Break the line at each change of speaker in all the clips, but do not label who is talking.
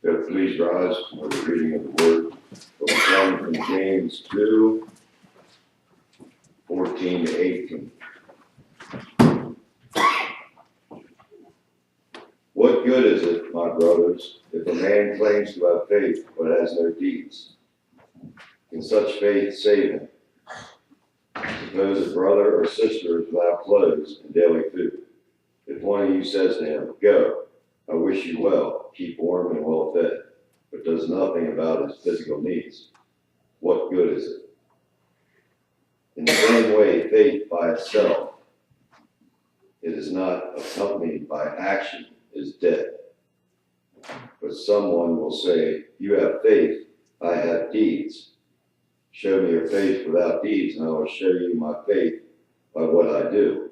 Please rise for the reading of the word. It will come from James 2, 14 to 18. What good is it, my brothers, if a man claims to have faith but has no deeds? Can such faith save him? Suppose a brother or sister is without clothes and daily food. If one of you says to him, "Go, I wish you well, keep warm and well fed," but does nothing about his physical needs, what good is it? In the same way, faith by itself, it is not accompanied by action, is dead. But someone will say, "You have faith, I have deeds. Show me your faith without deeds, and I will show you my faith by what I do."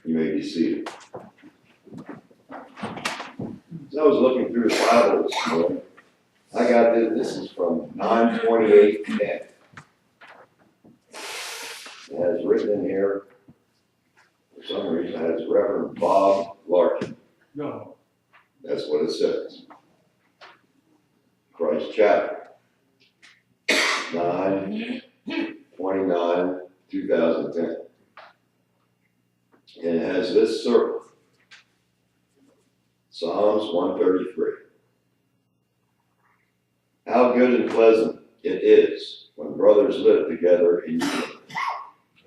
You may be seated. As I was looking through the Bible this morning, I got this is from 9:28:10. It has written in here, for some reason, it has Reverend Bob Larkin.
No.
That's what it says. Christ Chapel, 9/29/2010. And it has this circle. Psalms 133. How good and pleasant it is when brothers live together in unity.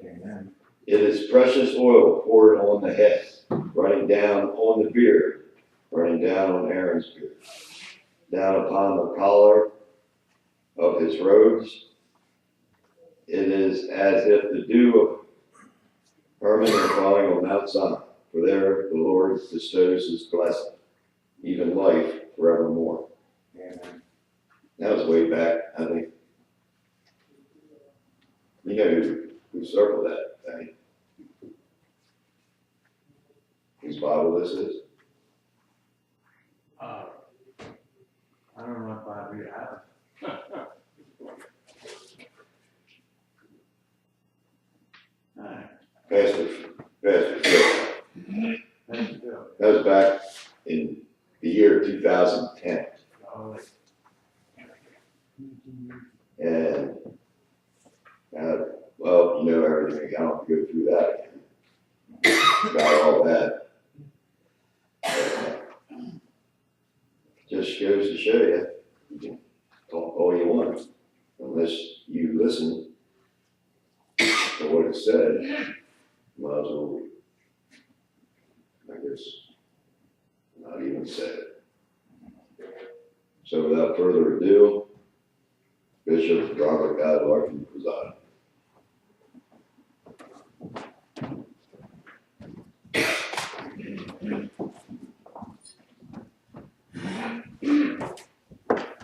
Amen.
It is precious oil poured on the head, running down on the beard, running down on Aaron's beard, down upon the collar of his robes. It is as if the dew of Hermon were falling on Mount Zion, for there the Lord bestows his blessing, even life forevermore.
Amen.
That was way back, I think. You know who circled that thing? Whose Bible this is?
I don't know if I do have. Alright,
Pastor Phil.
thank you, Bill.
That was back in the year 2010.
Oh,
And, well, you know everything. I don't have to go through that again. Got all that. Just goes to show you, you can talk all you want, unless you listen to what it said. Might as well, I guess, not even say it. So without further ado, Bishop Robert Guy Larkin presiding.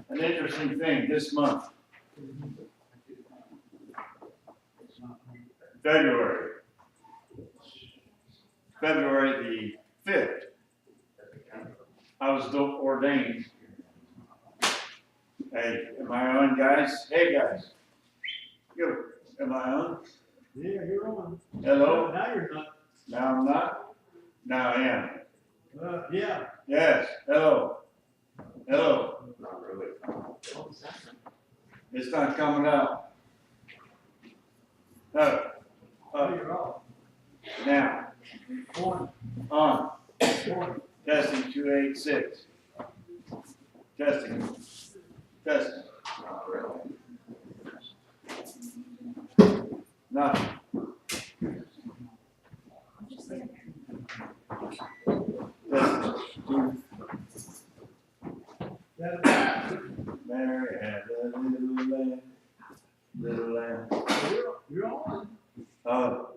an interesting thing this month, February the 5th, I was ordained. Hey, am I on, guys? Hey, guys. Yo, am I on?
Yeah, you're on.
Hello?
Now you're not.
Now I'm not? Now I am.
Yeah.
Yes, hello. Hello.
Not really.
It's not coming out. Oh,
You're off.
now, on. Testing 286. Testing.
Not really.
Nothing. Mary had a little lamb.
You're on.
Oh,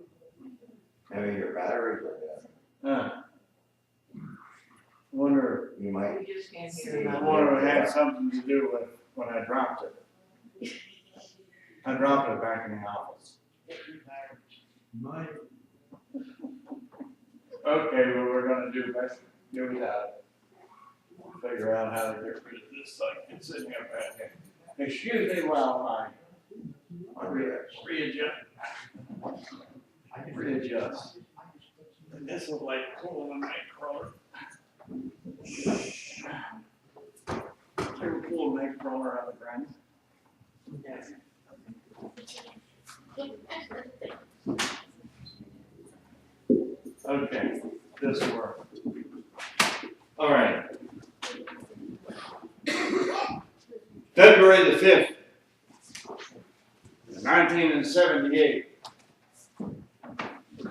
Maybe your batteries are dead.
wonder,
You might.
We just can't hear
See.
it.
I wonder if it had something to do with when I dropped it. I dropped it back in the office.
Mike.
Okay, what we're gonna do, let's do without it. Figure out how to get rid of this thing. It's sitting up right here. Excuse me while I readjust. This is like pulling a night crawler. things roll around the ground? Okay, this will work. All right. February the 5th, 1978.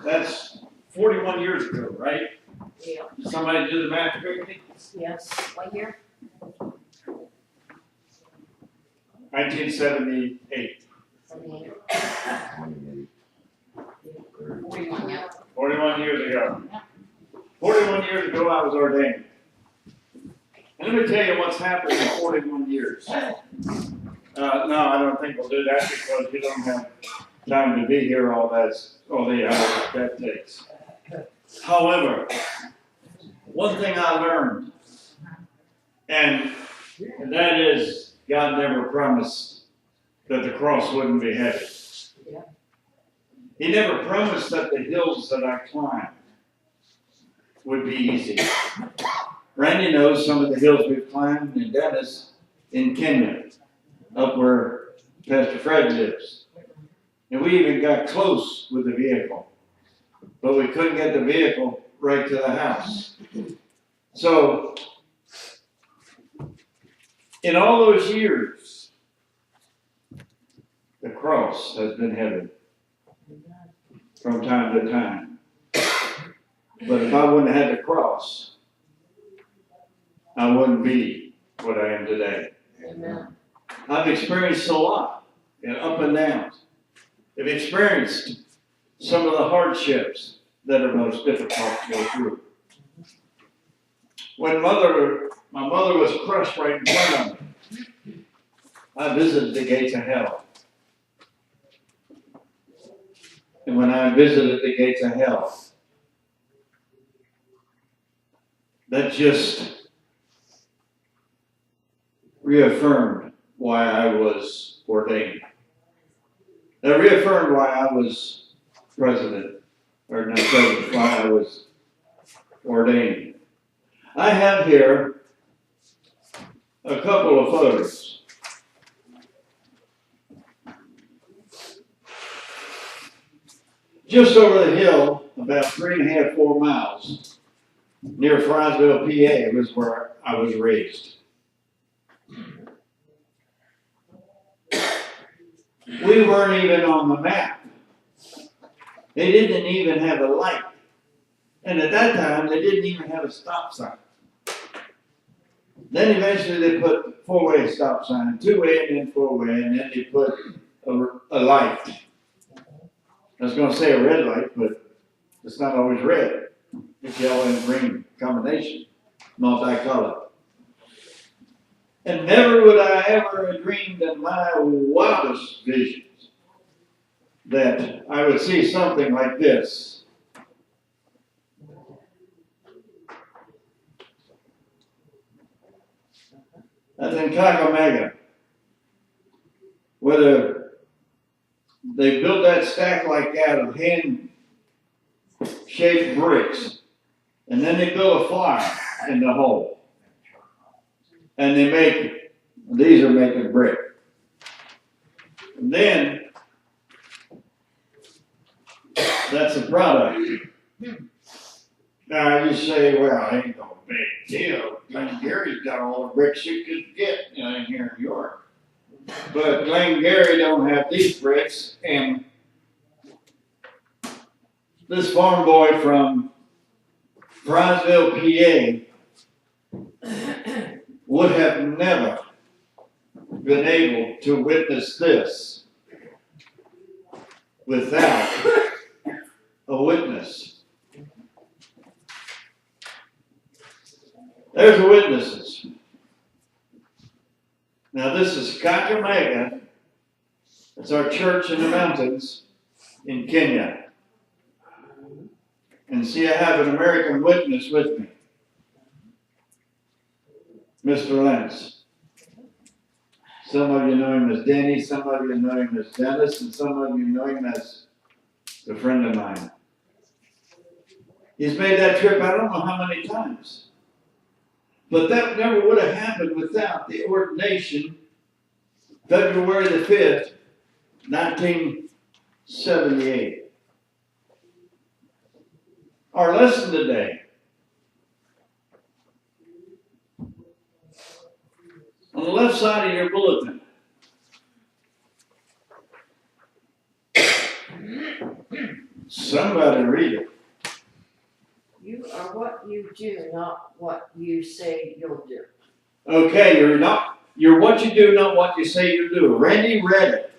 That's 41 years ago, right?
Yeah.
Did somebody do the math quickly?
Yes, what year?
1978.
78.
28,
41, yeah.
41 years ago. 41 years ago, I was ordained. And let me tell you what's happened in 41 years. No, I don't think we'll do that because you don't have time to be here all the hours that takes. However, one thing I learned, and that is God never promised that the cross wouldn't be heavy. He never promised that the hills that I climbed would be easy. Randy knows some of the hills we've climbed, and Dennis in Kenya, up where Pastor Fred lives. And we even got close with the vehicle, but we couldn't get the vehicle right to the house. So, in all those years, the cross has been heavy from time to time. But if I wouldn't have had the cross, I wouldn't be what I am today.
Amen.
I've experienced a lot, and up and downs. I've experienced some of the hardships that are most difficult to go through. When my mother was crushed right in front of me, I visited the gates of hell. And when I visited the gates of hell, that just reaffirmed why I was ordained. That reaffirmed why I was president, or not president, why I was ordained. I have here a couple of photos. Just over the hill, about 3.5, 4 miles, near Frysville, PA, was where I was raised. We weren't even on the map. They didn't even have a light. And at that time, they didn't even have a stop sign. Then eventually they put 4-way stop sign, 2-way and then 4-way, and then they put a light. I was going to say a red light, but it's not always red. It's yellow and green combination, multicolored. And never would I ever have dreamed in my wildest visions that I would see something like this. That's in Kakamega, where they built that stack like that of hand-shaped bricks, and then they built a fire in the hole. And these are making brick. And then, that's the product. Now you say, well, it ain't no big deal. Glengarry's got all the bricks you could get in here in New York. But Glengarry don't have these bricks, and this farm boy from Frysville, PA, would have never been able to witness this without a witness. There's the witnesses. Now this is Kakamega. It's our church in the mountains in Kenya. And see, I have an American witness with me. Mr. Lentz. Some of you know him as Danny, some of you know him as Dennis, and some of you know him as a friend of mine. He's made that trip I don't know how many times. But that never would have happened without the ordination, February the 5th, 1978. Our lesson today, on the left side of your bulletin, somebody read it.
You are what you do, not what you say you'll do.
Okay, you're what you do, not what you say you do. Randy read it.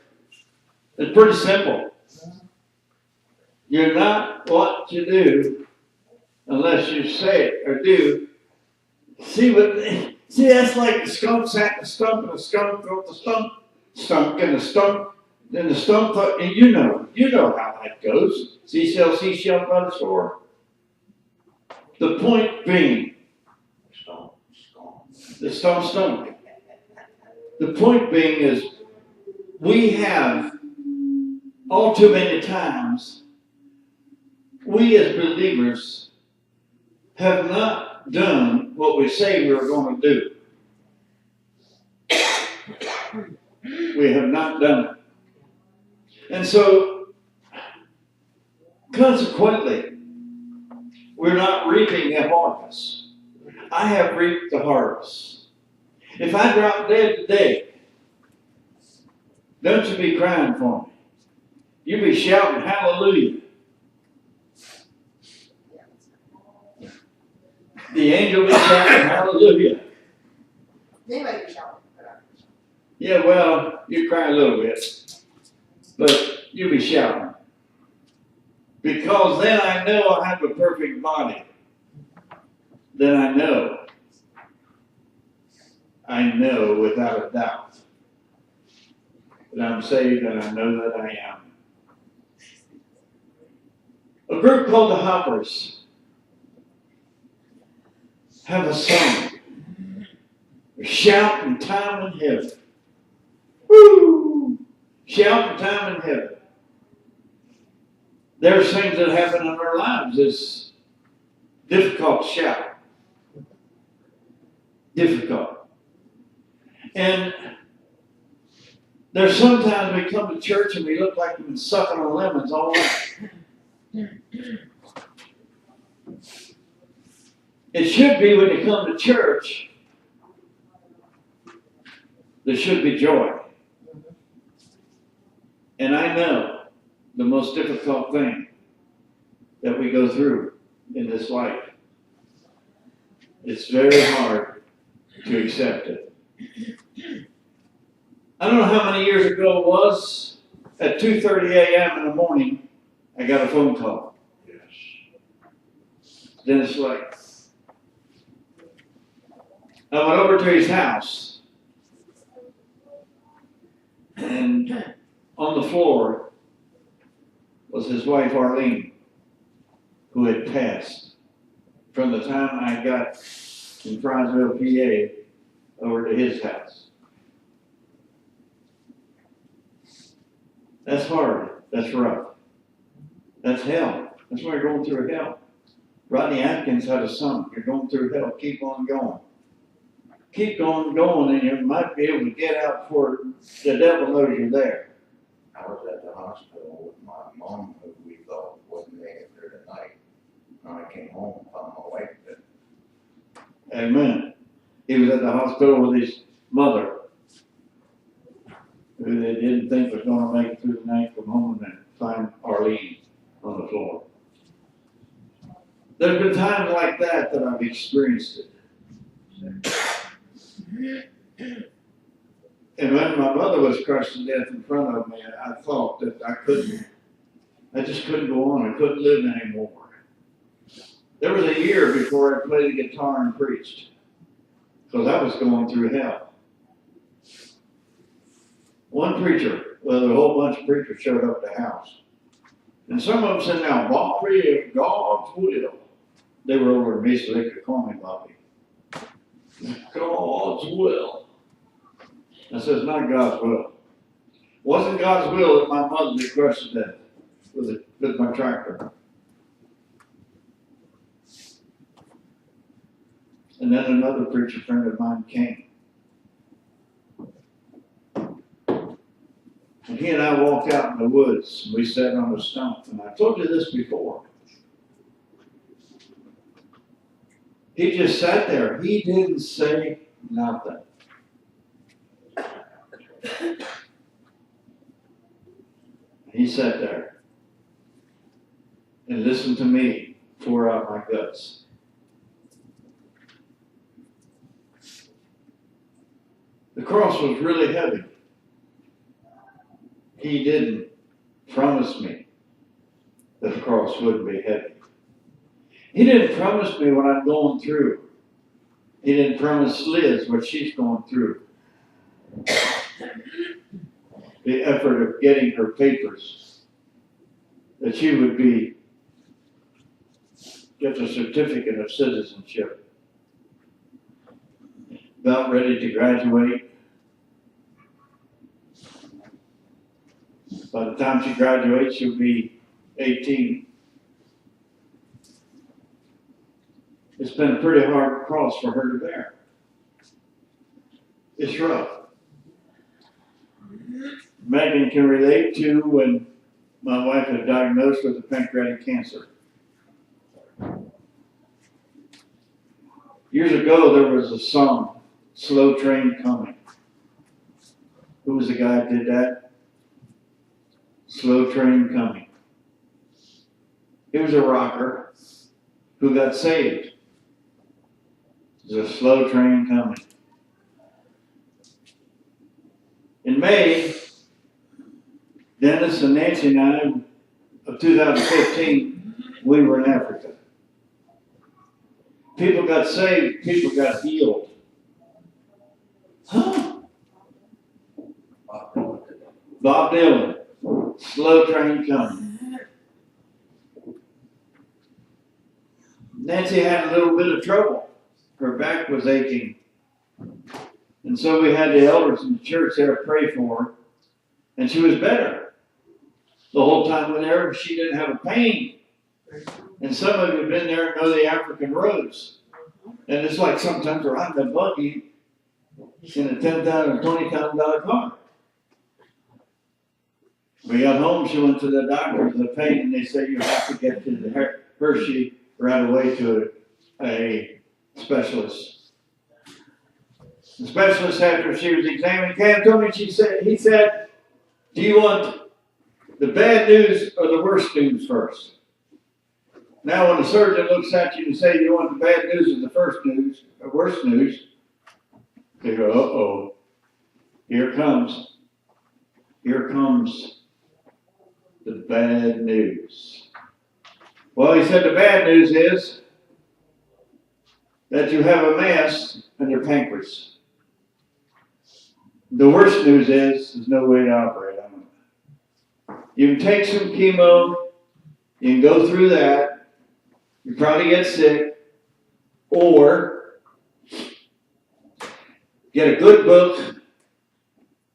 It's pretty simple. You're not what you do unless you say it or do. See, that's like the skunk sat in the stump and the skunk wrote the stump and the stump, then the stump thought, and you know how that goes. Seashell by the shore. The point being, the stump. The point being is, we have all too many times, we as believers have not done what we say we are going to do. We have not done it. And so, consequently, we're not reaping a harvest. I have reaped the harvest. If I drop dead today, don't you be crying for me. You be shouting hallelujah. The angel be shouting hallelujah.
They might be shouting.
Yeah, well, you cry a little bit, but you be shouting. Because then I know I have a perfect body. Then I know without a doubt that I'm saved and I know that I am. A group called the Hoppers have a song. Shouting time in heaven. Woo! Shouting time in heaven. There's things that happen in our lives that's difficult to shout. Difficult. And there's sometimes we come to church and we look like we've been sucking on lemons all night. It should be when you come to church, there should be joy. And I know the most difficult thing that we go through in this life. It's very hard to accept it. I don't know how many years ago it was. At 2:30 a.m. in the morning, I got a phone call. Yes. Dennis Lake. I went over to his house, and on the floor was his wife Arlene, who had passed from the time I got in Frysville, PA, over to his house. That's hard. That's rough. That's hell. That's why you're going through hell. Rodney Atkins had a song, you're going through hell, keep on going. Keep on going, and you might be able to get out before the devil knows you're there.
I was at the hospital with my mom, who we thought wasn't making it through the night. When I came home, found my wife dead.
Amen. He was at the hospital with his mother, who they didn't think was going to make it through the night, come home and find Arlene on the floor. There have been times like that that I've experienced it. And when my mother was crushed to death in front of me, I thought that I just couldn't go on. I couldn't live anymore. There was a year before I played the guitar and preached, because I was going through hell. One preacher, well, a whole bunch of preachers showed up at the house. And some of them said, now, Bobby, if God's will. They were over at me so they could call me Bobby. God's will. I says, not God's will. Wasn't God's will that my mother be crushed to death with my tractor. And then another preacher friend of mine came. And he and I walked out in the woods, and we sat on a stump, and I told you this before. He just sat there. He didn't say nothing. He sat there and listened to me pour out my guts. The cross was really heavy. He didn't promise me that the cross wouldn't be heavy. He didn't promise me what I'm going through. He didn't promise Liz what she's going through. The effort of getting her papers, that she would get a certificate of citizenship, about ready to graduate. By the time she graduates, she'll be 18. It's been a pretty hard cross for her to bear. It's rough. Megan can relate to when my wife was diagnosed with a pancreatic cancer. Years ago, there was a song, Slow Train Coming. Who was the guy that did that? Slow Train Coming. He was a rocker who got saved. There's a slow train coming. In May, Dennis and Nancy and I, of 2015, we were in Africa. People got saved, people got healed. Huh? Bob Dylan, Slow Train Coming. Nancy had a little bit of trouble. Her back was aching. And so we had the elders in the church there pray for her. And she was better. The whole time we were there, she didn't have a pain. And some of you have been there and know the African roads. And it's like sometimes riding a buggy in a $10,000, $20,000 car. We got home, she went to the doctor with the pain, and they said you have to get to the Hershey right away to a specialist. The specialist, after she was examined, came to me, he said, do you want the bad news or the worst news first? Now, when the surgeon looks at you and says you want the bad news or the first news, or worst news, they go, uh-oh, here comes the bad news. Well, he said the bad news is that you have a mass in your pancreas. The worst news is there's no way to operate on it. You can take some chemo, you can go through that, you probably get sick, or get a good book,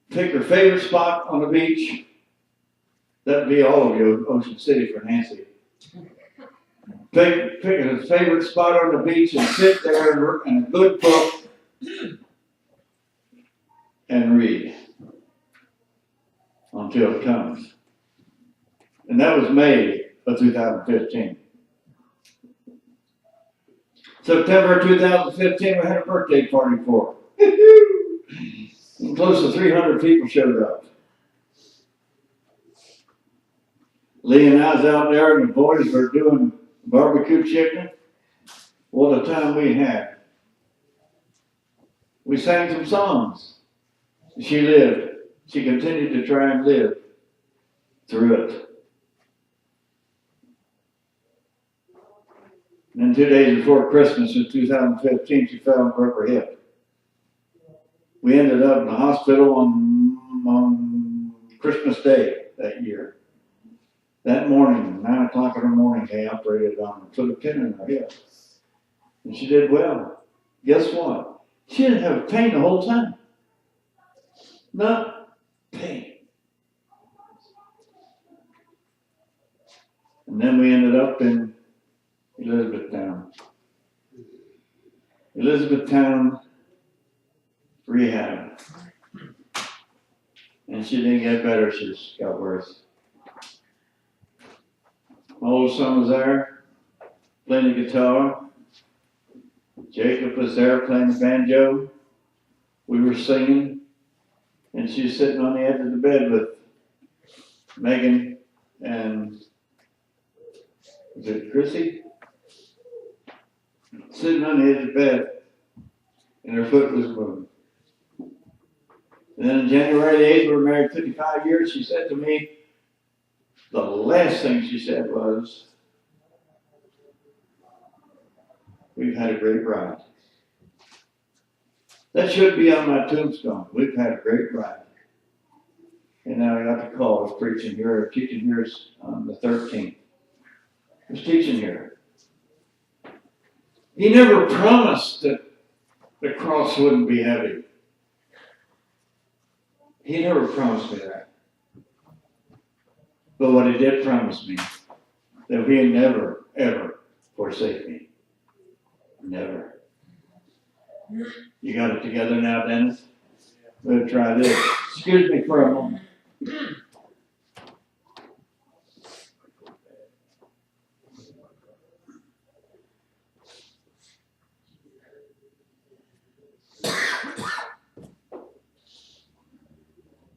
pick your favorite spot on the beach. That'd be all of you, Ocean City for Nancy. Pick a favorite spot on the beach and sit there in a good book and read until it comes. And that was May of 2015. September 2015, we had a birthday party for her. And close to 300 people showed up. Lee and I was out there, and the boys were doing barbecue chicken. What a time we had. We sang some songs. She lived. She continued to try and live through it. And then 2 days before Christmas in 2015, she fell and broke her hip. We ended up in the hospital on Christmas Day that year. That morning, 9 o'clock in the morning, they operated on her, put a pin in her hip. And she did well. Guess what? She didn't have pain the whole time. Not pain. And then we ended up in Elizabethtown. Elizabethtown Rehab. And she didn't get better, she got worse. My oldest son was there, playing the guitar. Jacob was there playing the banjo. We were singing, and she was sitting on the edge of the bed with Megan and, was it Chrissy? Sitting on the edge of the bed, and her foot was moving. And then on January the 8th, we were married 55 years, she said to me, the last thing she said was, we've had a great ride. That should be on my tombstone. We've had a great ride. And now I got the call. I was preaching here, teaching here on the 13th. I was teaching here. He never promised that the cross wouldn't be heavy. He never promised me that. But what he did promise me, that he'd never, ever forsake me. Never. You got it together now, Dennis? We'll try this. Excuse me for a moment.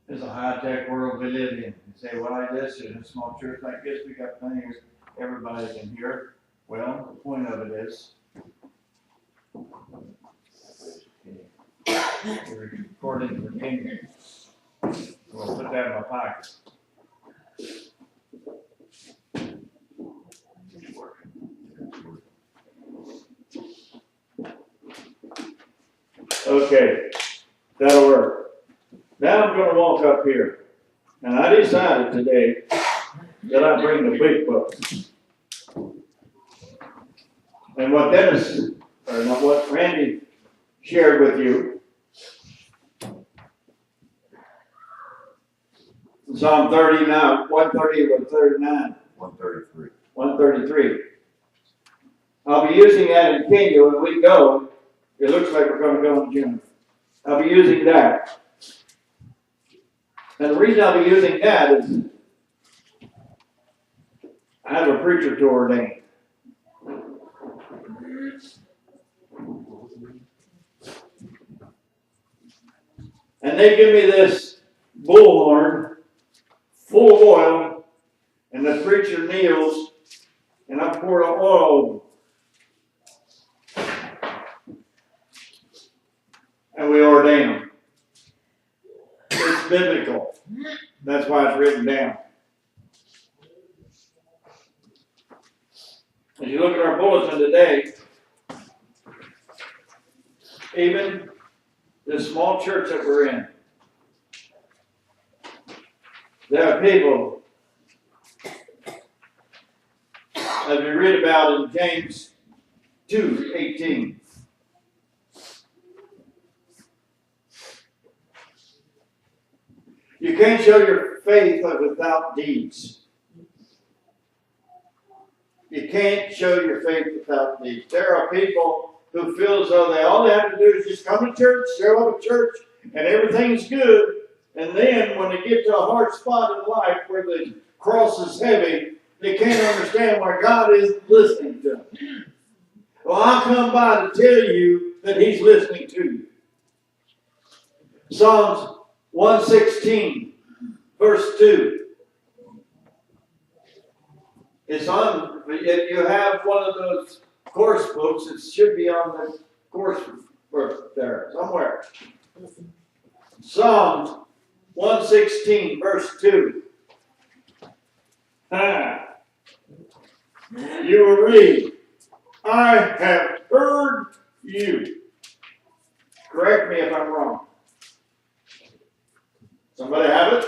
It's a high-tech world we live in. You say, why this? In a small church like this, we got plenty of everybody can hear. Well, the point of it is, we're recording for Kenya. We'll put that in my pocket. Okay, that'll work. Now I'm going to walk up here. And I decided today that I bring the big book. And what Dennis, or not what Randy shared with you, Psalm 39, 130 or 39.
133.
133. I'll be using that in Kenya when we go. It looks like we're going to go in June. I'll be using that. And the reason I'll be using that is I have a preacher to ordain. And they give me this bullhorn full of oil, and the preacher kneels, and I pour the oil over. And we ordain them. It's biblical. That's why it's written down. As you look at our bulletin today, even this small church that we're in, there are people, as we read about in James 2:18. You can't show your faith without deeds. You can't show your faith without deeds. There are people who feel as though all they have to do is just come to church, show up at church, and everything's good. And then when they get to a hard spot in life where the cross is heavy, they can't understand why God isn't listening to them. Well, I'll come by to tell you that He's listening to you. Psalms 116, verse 2. It's on, if you have one of those course books, it should be on the course book there, somewhere. Psalms 116, verse 2. You will read, I have heard you. Correct me if I'm wrong. Somebody have it?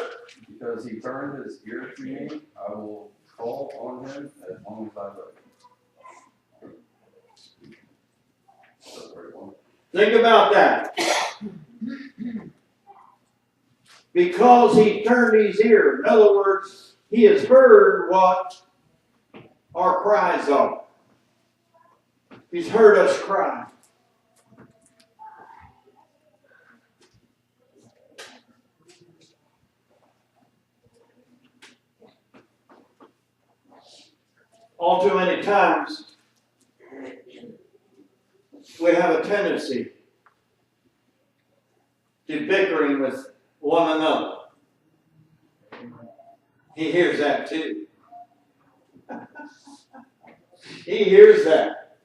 Because he turned his ear to me, I will call on him as long as I live. That's very long.
Think about that. Because he turned his ear. In other words, he has heard what our cries are. He's heard us cry. all too many times, we have a tendency to bickering with one another. He hears that too. He hears that.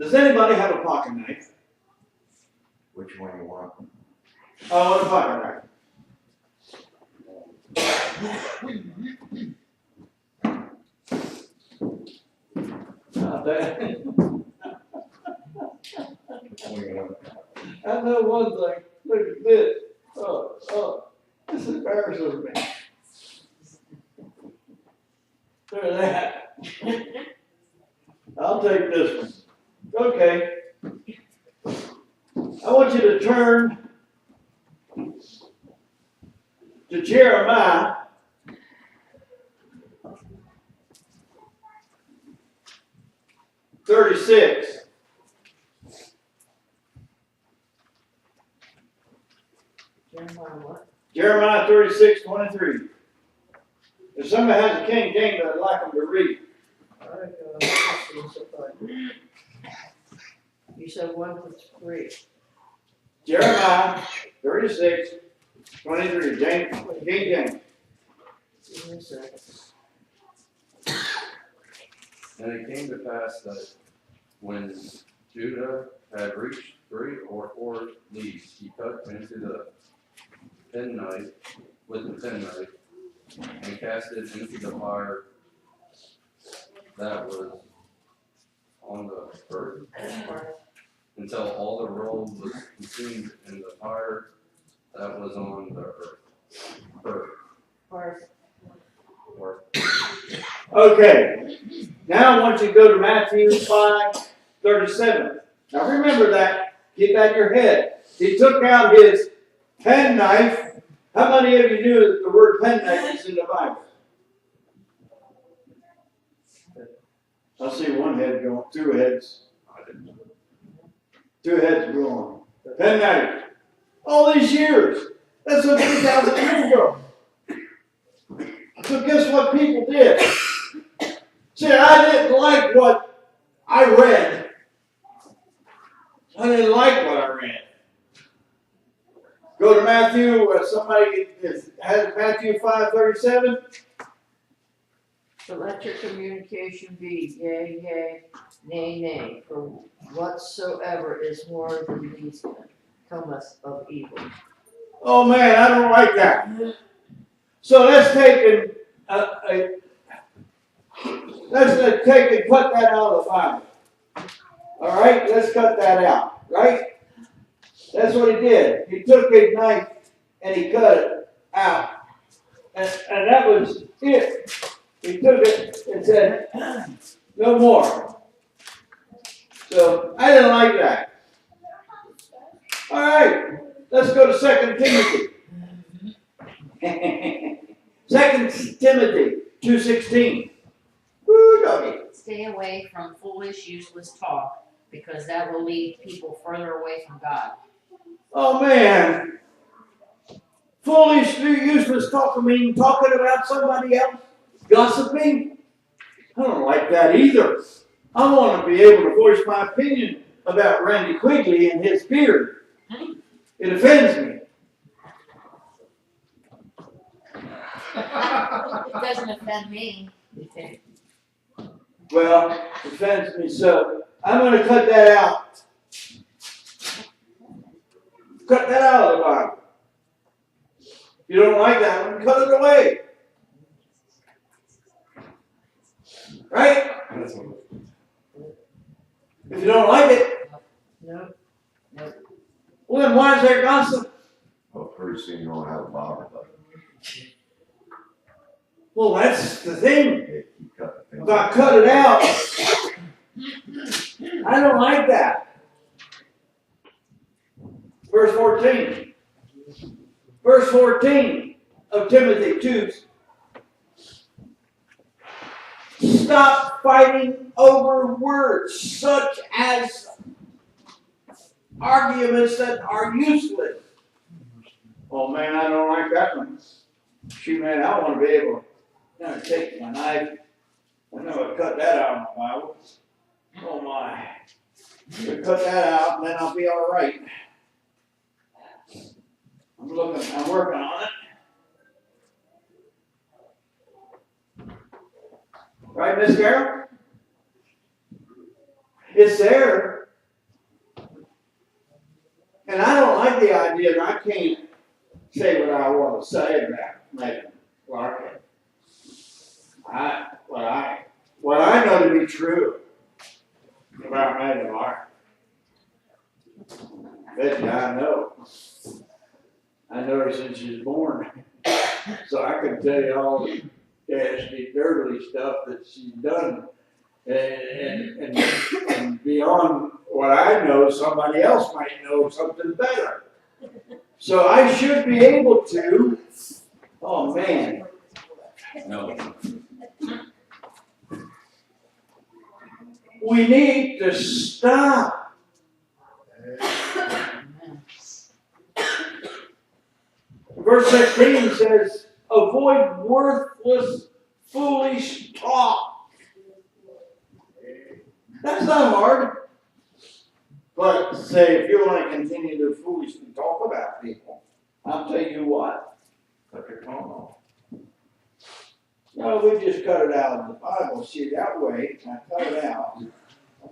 Does anybody have a pocket knife?
Which one you want?
I want a pocket knife. Not that.
Which one you want?
I know one thing. Look at this. Oh, this embarrasses me. Look at that. I'll take this one. Okay. I want you to turn to Jeremiah 36.
Jeremiah what?
Jeremiah 36:23. If somebody has a King James, I'd like them to read.
You said 1 to 3.
Jeremiah 36:23. King James.
Give me a second.
And it came to pass that when Judah had reached 3 or 4 leaves, he cut into the penknife with the penknife and cast it into the fire that was on the earth until all the roll was consumed in the fire that was on the earth. Or
Okay. Now I want you to go to Matthew 5:37. Now remember that. Keep that in your head. He took out his penknife. How many of you knew that the word penknife is in the Bible? I see one head going, 2 heads. 2 heads going. Penknife. All these years. That's what 3,000 years ago. So guess what people did? See, I didn't like what I read. I didn't like what I read. Go to Matthew, somebody has Matthew 5:37.
So let your communication be yea, yea, nay, nay, for whatsoever is more than these cometh of evil.
Oh man, I don't like that. So let's take let's take and cut that out of the Bible. All right, let's cut that out. Right? That's what he did. He took a knife and he cut it out, and that was it. He took it and said, "No more." So I didn't like that. All right, let's go to 2 Timothy. 2 Timothy 2:16. Woo, doggy.
Stay away from foolish, useless talk, because that will lead people further away from God.
Oh man. Foolish, useless talk. I mean, talking about somebody else, gossiping. I don't like that either. I want to be able to voice my opinion about Randy Quigley and his beard. It offends me.
It doesn't offend me.
Well, it offends me, so I'm going to cut that out. Cut that out of the Bible. If you don't like that one, cut it away. Right? If you don't like it,
No,
well then why is there gossip?
Well, pretty soon you won't have a Bible, but
Well, that's the thing.
if you cut the
If
thing.
I cut it out, I don't like that. Verse 14. Verse 14 of Timothy 2. Stop fighting over words such as arguments that are useless. Oh man, I don't like that one. Shoot, man, I want to be able Now take my knife. I know I cut that out of my Bible. Oh my. We cut that out and then I'll be all right. I'm working on it. Right, Miss Carol? It's there. And I don't like the idea that I can't say what I want to say about Megan Larkin. What I know to be true about Megan Larkin. Bet you I know. I know her since she was born. So I can tell you all the nasty, dirty stuff that she's done. And beyond what I know, somebody else might know something better. So I should be able to, oh man.
No.
We need to stop. Verse 16 says, avoid worthless, foolish talk. That's not hard. But say, if you want to continue to foolishly talk about people, I'll tell you what.
Cut your tongue off.
No, we just cut it out of the Bible. See, that way, I cut it out. I'm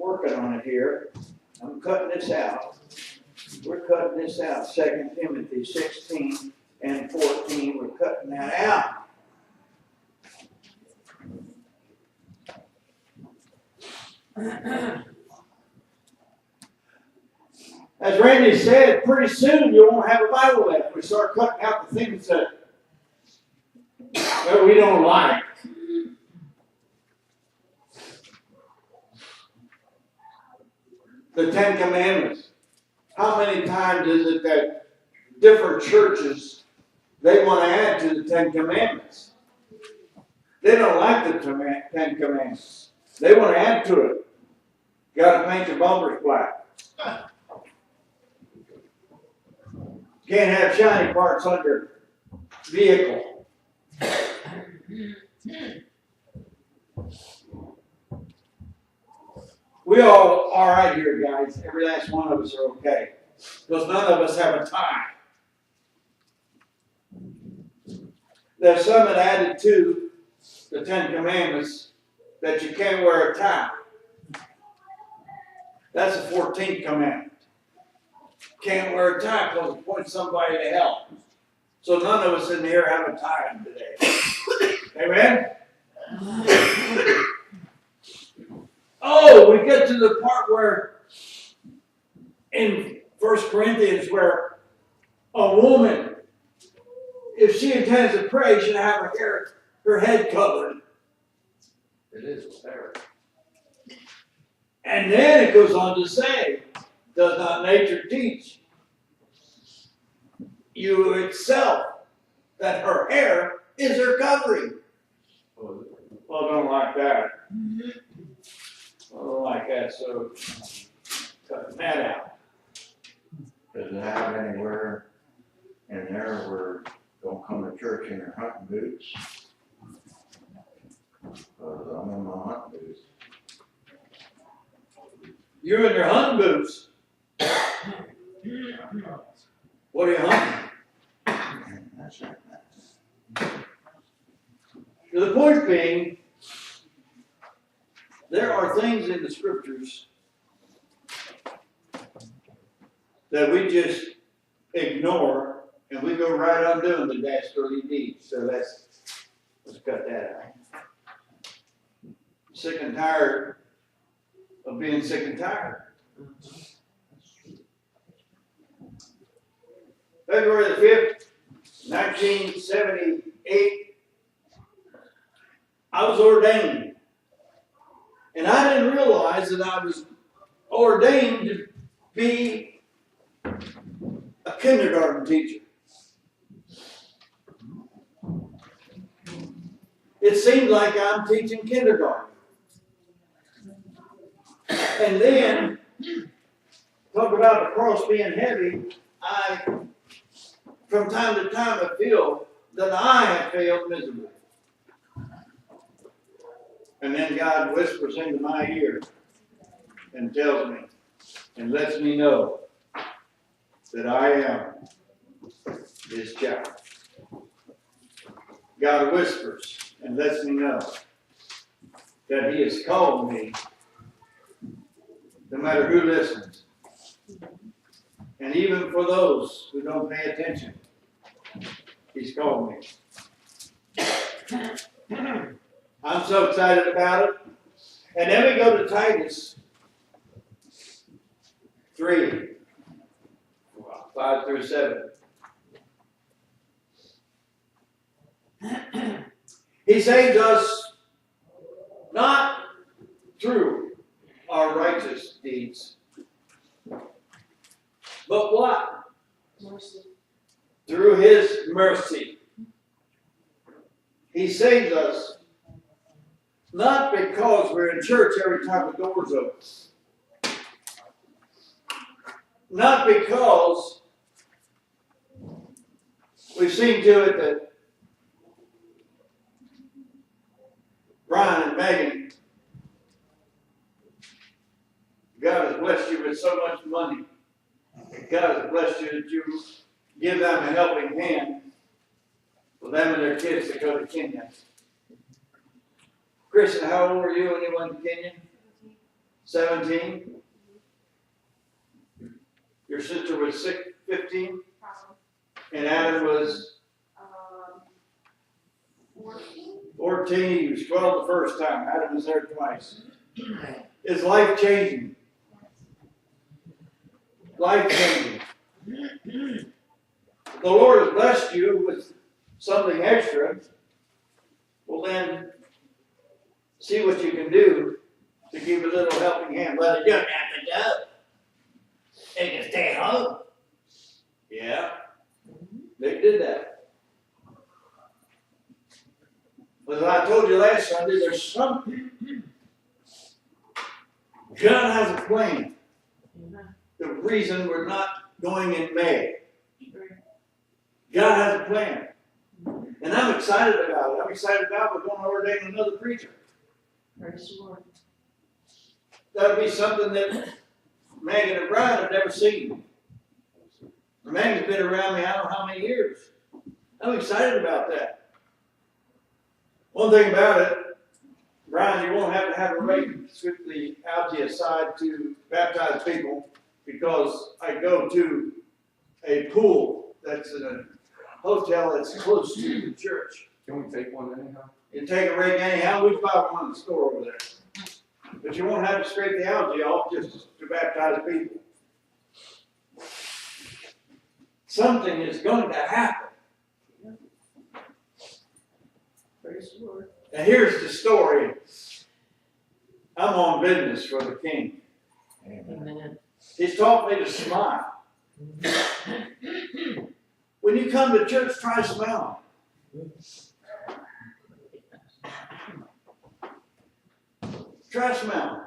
working on it here. I'm cutting this out. We're cutting this out. 2 Timothy 16 and 14, we're cutting that out. As Randy said, pretty soon you won't have a Bible left. We start cutting out the things that we don't like. The Ten Commandments. How many times is it that different churches, they want to add to the Ten Commandments? They don't like the Ten Commandments. They want to add to it. Got to paint your bumpers black. Can't have shiny parts on your vehicle. We all right here, guys. Every last one of us are okay. Because none of us have a tie. There's some that added to the Ten Commandments that you can't wear a tie. That's the 14th commandment. Can't wear a tie because it points somebody to hell. So none of us in here have a tie on today. Amen? Oh, we get to the part where in 1 Corinthians where a woman, if she intends to pray, should have her head covered.
It is fair.
And then it goes on to say, does not nature teach you itself that her hair is her covering? Well, I don't like that. I don't like that, so cutting that out.
Does it have anywhere in there where don't come to church in your hunting boots? I'm in my hunting boots.
You're in your hunting boots. What are you hunting?
That's right.
The point being, there are things in the scriptures that we just ignore and we go right on doing the dastardly deeds. So let's cut that out. Sick and tired of being sick and tired. February the 5th, 1978, I was ordained. And I didn't realize that I was ordained to be a kindergarten teacher. It seemed like I'm teaching kindergarten. And then, talk about the cross being heavy, from time to time I feel that I have failed miserably. And then God whispers into my ear and tells me and lets me know that I am his child. God whispers and lets me know that he has called me, no matter who listens. And even for those who don't pay attention, he's called me. I'm so excited about it. And then we go to Titus 3, 5 through 7. He saved us not through our righteous deeds, but what? Through his mercy. He saves us not because we're in church every time the door's open. Not because we've seen to it that Brian and Megan, God has blessed you with so much money. God has blessed you that you give them a helping hand for them and their kids to go to Kenya. Kristen, how old were you when you went to Kenya? 17? Your sister was 15? And Adam was 14. He was 12 the first time. Adam was there twice. It's life changing. Life changing. The Lord has blessed you with something extra. Well, then, see what you can do to give a little helping hand. Well, you don't have to go. They can stay home. Yeah, they did that. But as I told you last Sunday, there's something. God has a plan. The reason we're not going in May. God has a plan. And I'm excited about it. I'm excited about we're going to ordain another preacher.
Praise the Lord.
That'll be something that Megan and Brian have never seen. Megan's been around me I don't know how many years. I'm excited about that. One thing about it, Brian, you won't have to have a rake sweep the algae aside to baptize people because I go to a pool that's in a hotel that's close to the church.
Can we take one anyhow?
You take a rake anyhow, we buy one in the store over there. But you won't have to scrape the algae off just to baptize people. Something is going to happen.
Praise the Lord.
And here's the story. I'm on business for the King.
Amen.
He's taught me to smile. When you come to church, try smiling. Try smiling.